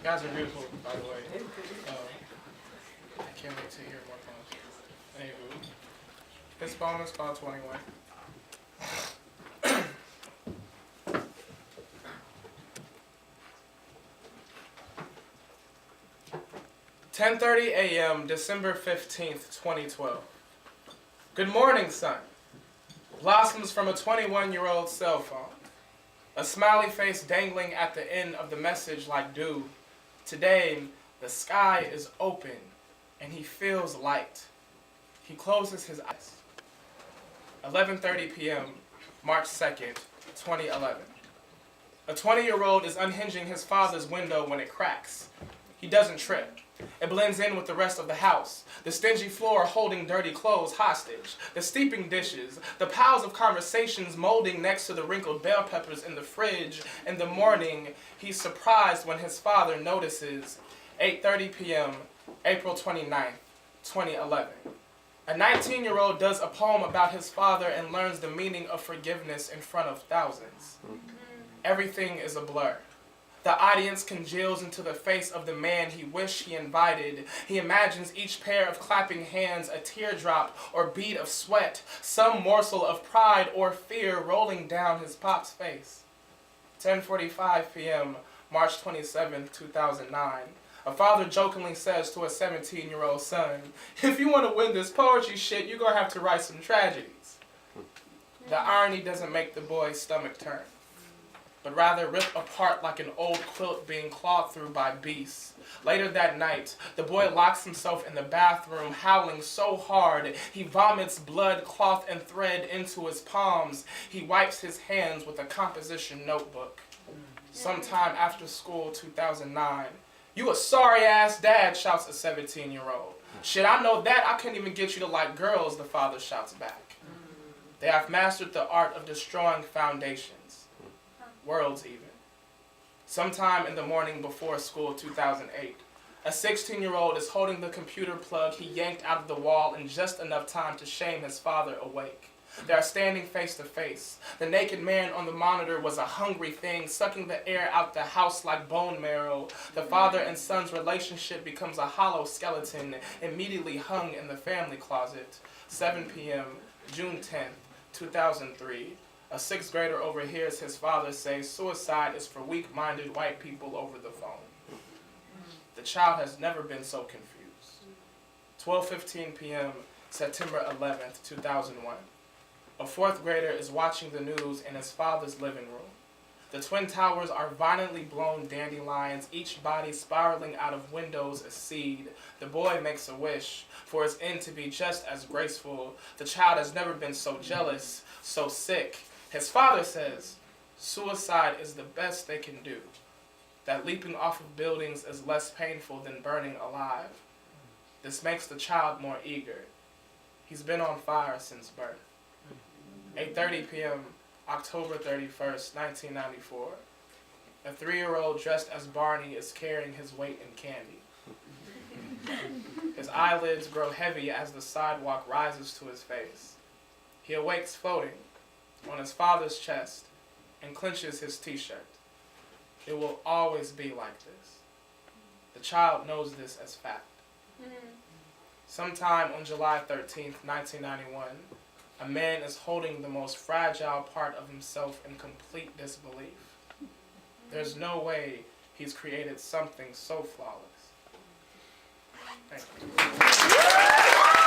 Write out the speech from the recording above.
You guys are beautiful, by the way. I can't wait to hear more poems. Anywho, this poem is called 21. 10:30 a.m., December 15th, 2012. Good morning, sun. Blossoms from a 21-year-old cell phone. A smiley face dangling at the end of the message like dew. Today, the sky is open and he feels light. He closes his eyes. 11:30 p.m., March 2nd, 2011. A 20-year-old is unhinging his father's window when it cracks. He doesn't trip. It blends in with the rest of the house. The stingy floor holding dirty clothes hostage. The steeping dishes. The piles of conversations molding next to the wrinkled bell peppers in the fridge. In the morning, he's surprised when his father notices. 8:30 p.m., April 29th, 2011. A 19-year-old does a poem about his father and learns the meaning of forgiveness in front of thousands. Everything is a blur. The audience congeals into the face of the man he wished he invited. He imagines each pair of clapping hands a teardrop or bead of sweat, some morsel of pride or fear rolling down his pop's face. 10:45 p.m., March 27, 2009. A father jokingly says to a 17-year-old son, "If you want to win this poetry shit, you're going to have to write some tragedies." The irony doesn't make the boy's stomach turn, but rather rip apart like an old quilt being clawed through by beasts. Later that night, the boy locks himself in the bathroom, howling so hard he vomits blood, cloth, and thread into his palms. He wipes his hands with a composition notebook. Sometime after school, 2009, "You a sorry-ass dad," shouts a 17-year-old. "Shit, I know that. I couldn't even get you to like girls," the father shouts back. They have mastered the art of destroying foundations. Worlds even. Sometime in the morning before school, 2008, a 16-year-old is holding the computer plug he yanked out of the wall in just enough time to shame his father awake. They are standing face to face. The naked man on the monitor was a hungry thing, sucking the air out the house like bone marrow. The father and son's relationship becomes a hollow skeleton, immediately hung in the family closet. 7 p.m., June 10th, 2003. A sixth grader overhears his father say suicide is for weak-minded white people over the phone. The child has never been so confused. 12:15 p.m., September 11th, 2001. A fourth grader is watching the news in his father's living room. The Twin Towers are violently blown dandelions, each body spiraling out of windows a seed. The boy makes a wish for his end to be just as graceful. The child has never been so jealous, so sick. His father says, suicide is the best they can do. That leaping off of buildings is less painful than burning alive. This makes the child more eager. He's been on fire since birth. 8:30 p.m., October 31st, 1994. A 3-year-old dressed as Barney is carrying his weight in candy. His eyelids grow heavy as the sidewalk rises to his face. He awakes floating on his father's chest and clenches his t-shirt. It will always be like this. The child knows this as fact. Sometime on July 13th, 1991, a man is holding the most fragile part of himself in complete disbelief. There's no way he's created something so flawless. Thank you.